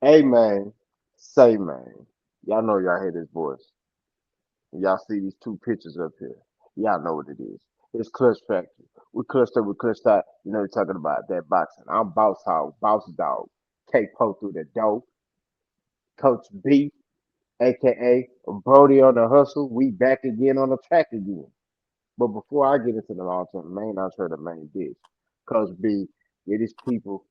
Hey man, say man. Y'all know y'all hear this voice. Y'all see these two pictures up here. Y'all know what it is. It's Clutch Factory. We clutched up, we clutched out. You know, we're talking about that boxing. I'm Boss Hog, Boss Dog. K-Po through the dope. Coach B, aka Brody on the hustle. We back again on the track again. But before I get into the long term main, I'll try the main bitch. Coach B, it is people,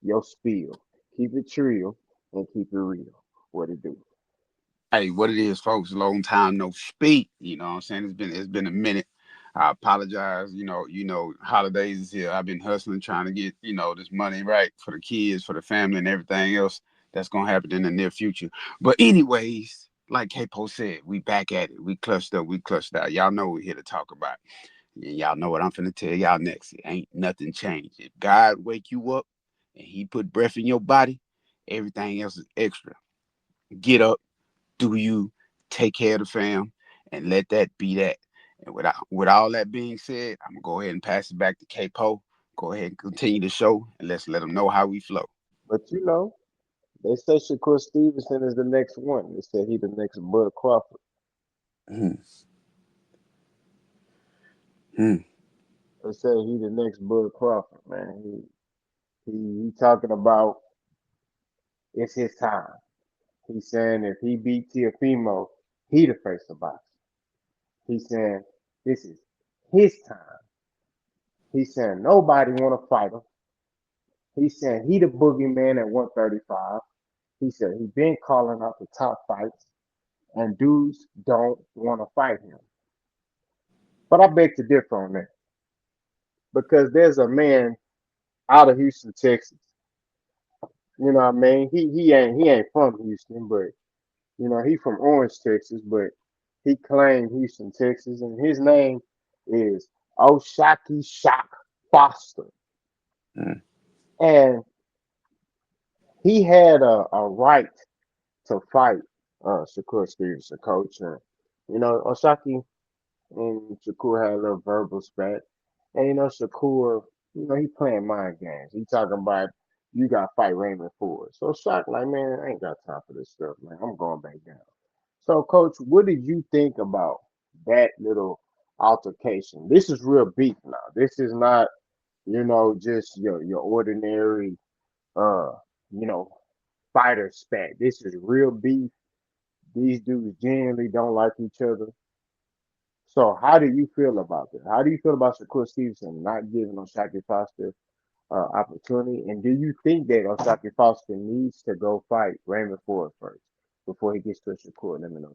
your spiel. Keep it trill and keep it real. What it do? Hey, what it is, folks? Long time no speak. You know what I'm saying? It's been a minute. I apologize. Holidays is here. I've been hustling, trying to get, this money right for the kids, for the family, and everything else that's gonna happen in the near future. But anyways, like Capo said, we back at it. We clutched up, we clutched out. Y'all know we're here to talk about. And y'all know what I'm finna tell y'all next. It ain't nothing changed. If God wake you up and He put breath in your body, everything else is extra. Get up, do you, take care of the fam, and let that be that. And with all that being said, I'm gonna go ahead and pass it back to K-Po. Go ahead and continue the show, and let's let them know how we flow. But you know, they say Shakur Stevenson is the next one. They say he the next Bud Crawford. Hmm. Hmm. They say he the next Bud Crawford, man. He talking about it's his time. He's saying if he beat Tiafimo, he the face of boxing. He's saying this is his time. He's saying nobody want to fight him. He's saying he the boogeyman at 135. He said he been calling out the top fights, and dudes don't want to fight him. But I beg to differ on that because there's a man out of Houston, Texas. You know what I mean? He ain't from Houston, but you know he from Orange, Texas. But he claimed Houston, Texas, and his name is Oshaquie Shock Foster, Hmm. and he had a right to fight Shakur Stevenson, coach. And you know Oshaquie and Shakur had a little verbal spat. And you know, Shakur, you know, he playing mind games. He talking about you got to fight Raymond Ford. So Shaq like, man, I ain't got time for this stuff, man. I'm going back down. So, Coach, what did you think about that little altercation? This is real beef now. This is not, you know, just your ordinary, uh, you know, fighter spat. This is real beef. These dudes genuinely don't like each other. So, how do you feel about that? How do you feel about Shakur Stevenson not giving Oshaquie Foster opportunity? And do you think that Oshaquie Foster needs to go fight Raymond Ford first before he gets to Shakur? Let me know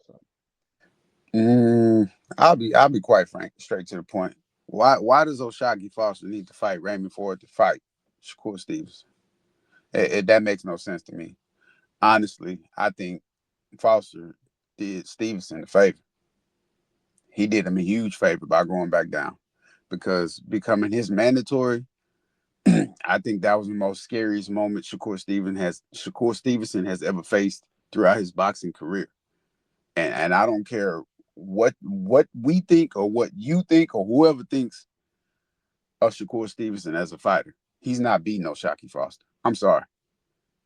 something. I'll be quite frank, straight to the point. Why does Oshagi Foster need to fight Raymond Ford to fight Shakur Stevens? That makes no sense to me. Honestly, I think Foster did Stevenson a favor. He did him a huge favor by going back down because becoming his mandatory, I think that was the most scariest moment Shakur Stevenson has ever faced throughout his boxing career. And I don't care what we think or what you think or whoever thinks of Shakur Stevenson as a fighter. He's not beating no Shockey Foster. I'm sorry.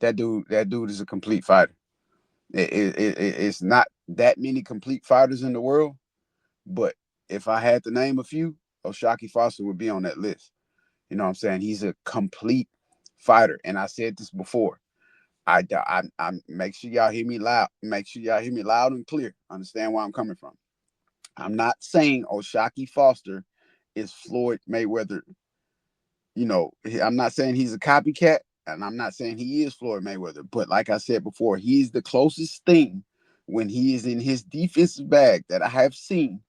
That dude is a complete fighter. It's not that many complete fighters in the world, but if I had to name a few, Oshaquie Foster would be on that list. You know what I'm saying? He's a complete fighter. And I said this before. I make sure y'all hear me loud. Make sure y'all hear me loud and clear. Understand where I'm coming from. I'm not saying Oshaquie Foster is Floyd Mayweather. I'm not saying he's a copycat, and I'm not saying he is Floyd Mayweather. But like I said before, he's the closest thing when he is in his defensive bag that I have seen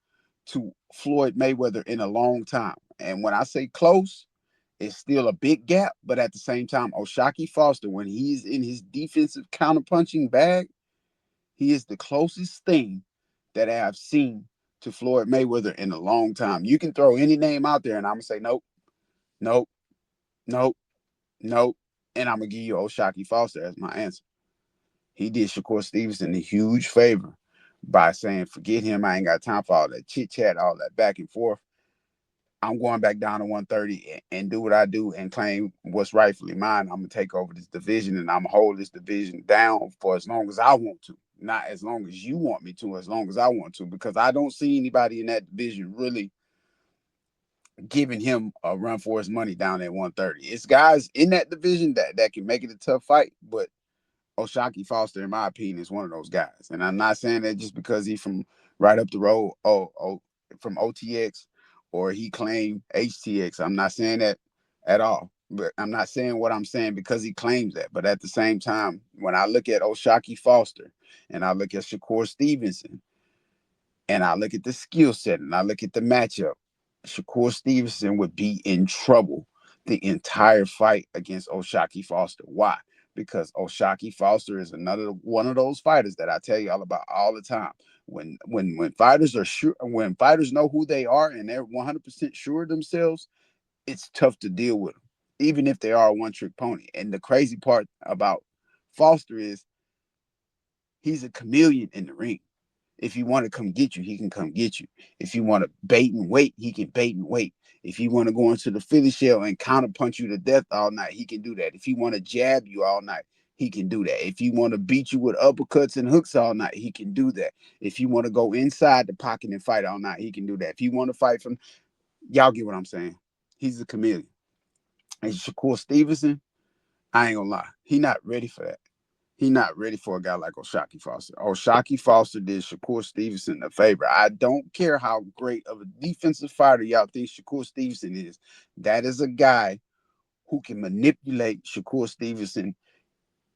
to Floyd Mayweather in a long time. And when I say close, it's still a big gap, but at the same time, Oshaki Foster, when he's in his defensive counterpunching bag, he is the closest thing that I have seen to Floyd Mayweather in a long time. You can throw any name out there, and I'm gonna say nope, nope, nope, nope, and I'm gonna give you Oshaki Foster as my answer. He did Shakur Stevenson a huge favor by saying, "Forget him. I ain't got time for all that chit chat, all that back and forth. I'm going back down to 130 and do what I do and claim what's rightfully mine. I'm gonna take over this division and I'm gonna hold this division down for as long as I want to, not as long as you want me to, as long as I want to, because I don't see anybody in that division really giving him a run for his money down at 130. It's guys in that division that can make it a tough fight, but Oshaquie Foster, in my opinion, is one of those guys. And I'm not saying that just because he's from right up the road, from OTX, or he claimed HTX. I'm not saying that at all. But I'm not saying what I'm saying because he claims that. But at the same time, when I look at Oshaquie Foster and I look at Shakur Stevenson and I look at the skill set and I look at the matchup, Shakur Stevenson would be in trouble the entire fight against Oshaquie Foster. Why? Because Oshaquie Foster is another one of those fighters that I tell you all about all the time. When fighters are sure, when fighters know who they are and they're 100% sure of themselves, it's tough to deal with them, even if they are a one trick pony. And the crazy part about Foster is he's a chameleon in the ring. If he want to come get you, he can come get you. If you want to bait and wait, he can bait and wait. If you want to go into the Philly shell and counter punch you to death all night, he can do that. If he want to jab you all night, he can do that. If you want to beat you with uppercuts and hooks all night, he can do that. If you want to go inside the pocket and fight all night, he can do that. If you want to fight from, y'all get what I'm saying. He's a chameleon. And Shakur Stevenson, I ain't gonna lie, he not ready for that. He not ready for a guy like Oshaquie Foster. Oshaquie Foster did Shakur Stevenson a favor. I don't care how great of a defensive fighter y'all think Shakur Stevenson is. That is a guy who can manipulate Shakur Stevenson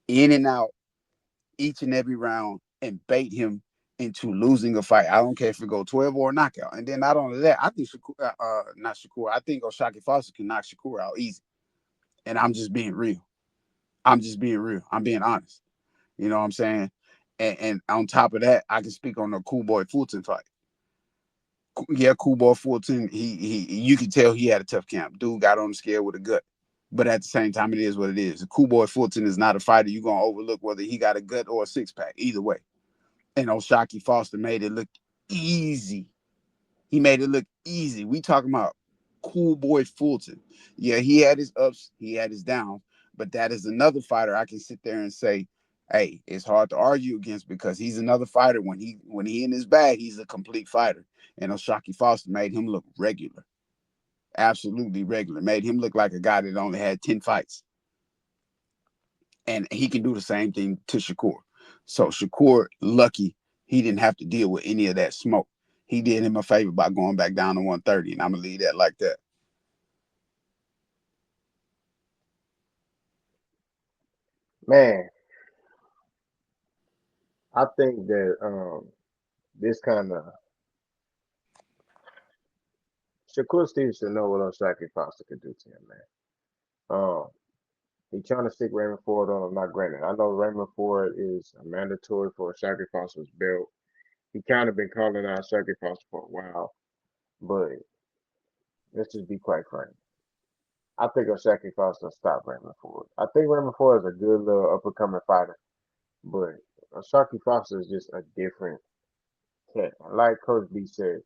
in and out each and every round and bait him into losing a fight. I don't care if it go 12 or a knockout. And then not only that, I think Shakur, not Shakur, I think Oshaquie Foster can knock Shakur out easy. And I'm just being real. I'm just being real. I'm being honest. You know what I'm saying? And on top of that, I can speak on the Cool Boy Fulton fight. Yeah, Cool Boy Fulton, he you can tell he had a tough camp. Dude got on the scale with a gut. But at the same time, it is what it is. Cool Boy Fulton is not a fighter you're gonna overlook whether he got a gut or a six pack. Either way. And Oshaquie Foster made it look easy. He made it look easy. We talking about Cool Boy Fulton. Yeah, he had his ups, he had his downs, but that is another fighter I can sit there and say, hey, it's hard to argue against because he's another fighter. When he in his bag, he's a complete fighter. And Oshaquie Foster made him look regular, absolutely regular. Made him look like a guy that only had 10 fights, and he can do the same thing to Shakur. So Shakur, lucky he didn't have to deal with any of that smoke. He did him a favor by going back down to 130, and I'm gonna leave that like that. Man, I think that this kind of Shakur Stevenson know what Oshaquie Foster could do to him, man. He trying to stick Raymond Ford on him. Not granted, I know Raymond Ford is a mandatory for Oshaquie Foster's belt. He kind of been calling out Shakur Foster for a while, but let's just be quite frank. I think Oshaquie Foster stop Raymond Ford. I think Raymond Ford is a good little up and coming fighter, but Oshaquie Foster is just a different cat. Like Coach B said,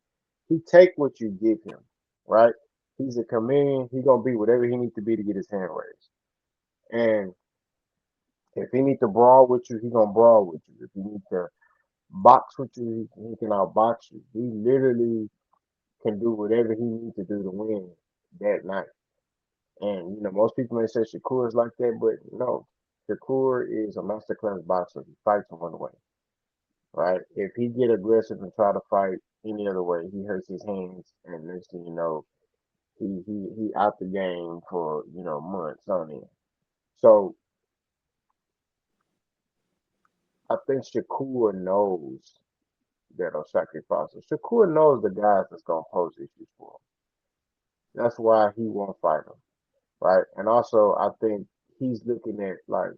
he take what you give him, right? He's a chameleon. He gonna be whatever he needs to be to get his hand raised. And if he need to brawl with you, he gonna brawl with you. If he need to box with you, he can outbox you. He literally can do whatever he needs to do to win that night. And most people may say Shakur is like that, but no, Shakur is a masterclass boxer. He fights one way, right? If he get aggressive and try to fight any other way, he hurts his hands, and next thing you know, he out the game for months on end. So I think Shakur knows that Oshaquie Foster. Shakur knows the guys that's gonna pose issues for him. That's why he won't fight him, right? And also, I think he's looking at like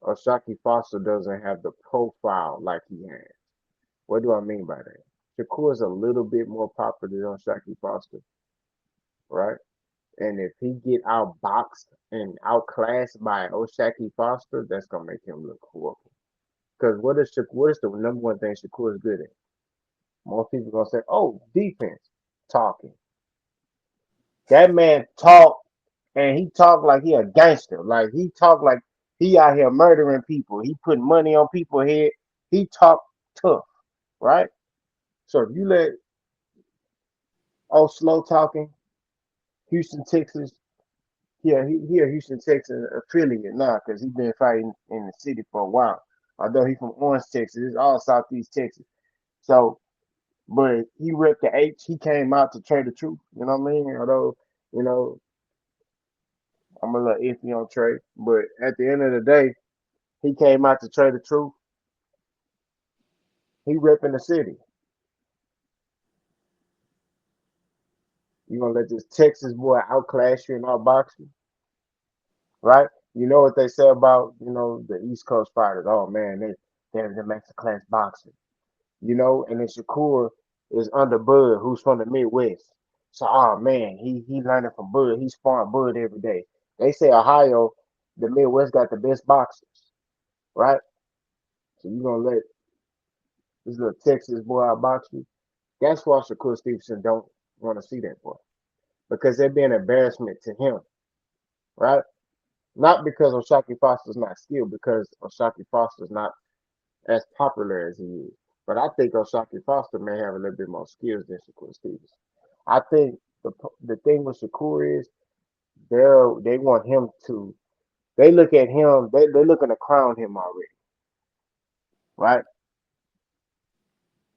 Oshaquie Foster doesn't have the profile like he has. What do I mean by that? Shakur is a little bit more popular than Oshaquie Foster, right? And if he get outboxed and outclassed by Oshaquie Foster, that's gonna make him look horrible. Because what is the number one thing Shakur is good at? Most people gonna say, "Oh, defense, talking." That man talk and he talk like he a gangster. Like he talk like he out here murdering people. He putting money on people's head. He talk tough, right? So if you let slow talking Houston, Texas, yeah, he a Houston, Texas affiliate now because he been fighting in the city for a while. Although he from Orange, Texas, it's all Southeast Texas. So, but he ripped the H. He came out to trade the truth. You know what I mean? Although, you know, I'm a little iffy on Trey, but at the end of the day, he came out to trade the truth. He ripping the city. You gonna let this Texas boy outclass you in our boxing, right? You know what they say about the East Coast fighters? Oh man, they're the master class boxing. And then Shakur is under Bud, who's from the Midwest. So, oh man, he learning from Bud. He's sparring Bud every day. They say Ohio, the Midwest got the best boxers, right? So you gonna let this little Texas boy outbox you? That's why Shakur Stevenson don't want to see that boy because they'd be an embarrassment to him, right? Not because Oshaquie Foster's not skilled, because Oshaquie Foster's not as popular as he is. But I think Oshaquie Foster may have a little bit more skills than Shakur Stevenson. I think the thing with Shakur is they want him to. They look at him. They're looking to crown him already, right?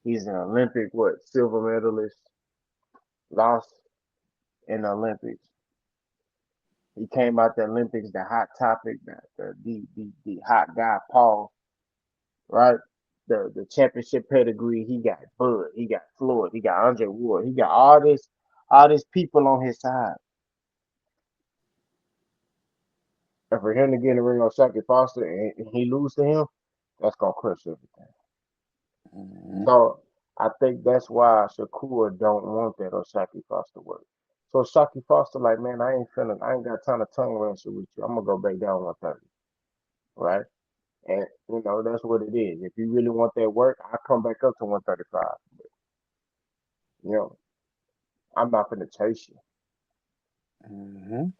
He's an Olympic silver medalist, lost in the Olympics. He came out the Olympics, the hot topic, the hot guy Paul, right? The championship pedigree. He got Bud, he got Floyd, he got Andre Ward, he got all these people on his side. And for him to get in the ring on Shakur Foster and he lose to him, that's gonna crush everything. Mhm. So I think that's why Shakur don't want that Oshaquie Foster work. So Oshaquie Foster like, man, I ain't got time to tongue wrestle with you. I'm gonna go back down 130, right? And that's what it is. If you really want that work, I come back up to 135. You know, I'm not gonna chase you. Mhm.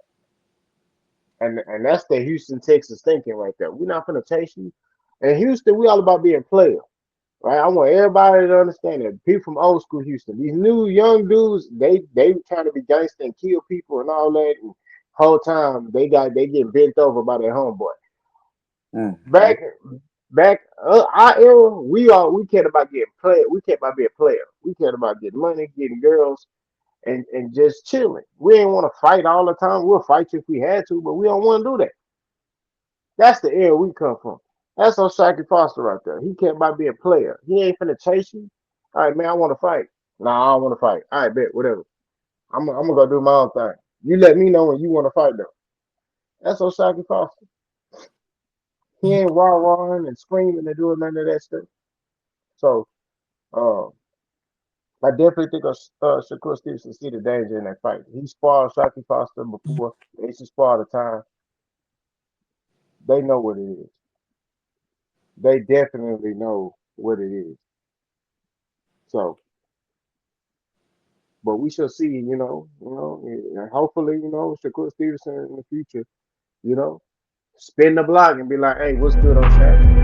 And that's the Houston, Texas thinking right there. We're not gonna chase you. And Houston, we all about being players. Right? I want everybody to understand that. People from old school Houston, these new young dudes, they trying to be gangster and kill people and all that. And whole time they get bent over by their homeboy. Mhm. Back back our era, we cared about getting play. We cared about being player. We cared about getting money, getting girls, and just chilling. We didn't want to fight all the time. We'll fight you if we had to, but we don't want to do that. That's the era we come from. That's Oshaquie Foster right there. He can't by be a player. He ain't finna chase you. All right, man, I want to fight. Nah, I don't want to fight. All right, bet, whatever. I'm gonna go do my own thing. You let me know when you want to fight though. That's Oshaquie Foster. He ain't rah-rahing and screaming and doing none of that stuff. So, um, I definitely think Shakur Stevenson see the danger in that fight. He sparred Oshaquie Foster before. They used to spar all the time. They know what it is. They definitely know what it is. So, but we shall see. And hopefully, Shakur Stevenson in the future, spin the block and be like, "Hey, what's good on Shaq?"